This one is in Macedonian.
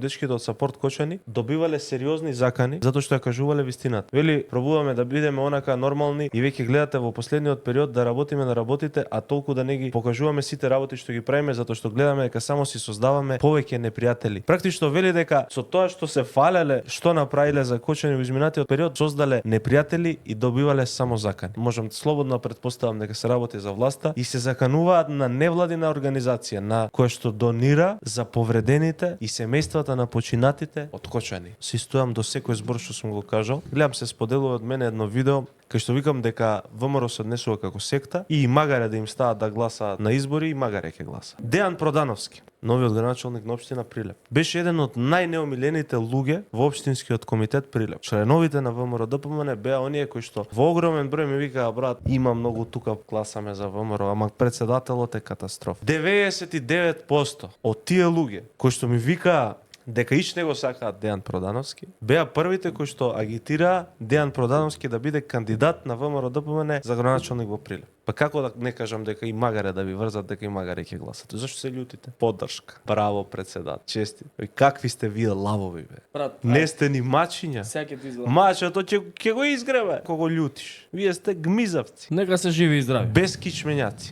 дечките од Сапорт Кочани добивале сериозни закани затоа што ја кажувале вистината. Вели, пробуваме да бидеме онака нормални и веќе гледате во последниот период да работиме на работите, а толку да не ги покажуваме сите работи што ги правиме затоа што гледаме дека само си создаваме повеќе непријатели. Практично вели дека со тоа што се фалеле, што направиле за Кочани во изминатиот период, создале непријатели и добивале само закани. Можам слободно да претпоставам дека се работи за власта и се закануваат на невладина организација на која што донира за повредените и семејствата на починатите од Кочани. Се стојам до секој збор што сум го кажал. Гледам се споделува од мене едно видео кај што викам дека ВМРО се однесува како секта и магаре да им стават да гласаат на избори и магаре ќе гласа. Дејан Продановски, новиот градоначалник на општина Прилеп, беше еден од најнеомилените луѓе во општинскиот комитет Прилеп. Членовите на ВМРО ДПМН беа оние кои што во огромен број ми викаа: брат, има многу тука гласаме за ВМРО, ама председателот е катастрофа. 99% од тие луѓе кои што ми викаа дека иш него сакаат Дејан Продановски, беа првите кои што агитираа Дејан Продановски да биде кандидат на ВМРО ДПМН за градоначалник во Прилеп. Па како да не кажам дека и магаре да ви врзат дека и магаре ќе гласат? Зашто се љутите? Поддршка. Браво, председател. Честит. Какви сте вие лавови, бе? Брат, Не сте ни мачиња. сега ќе ти изгледа. Мачето ќе го изгребе. Кога љутиш. Вие сте гмизавци. Нека се живи и здрави. Без кичмењаци.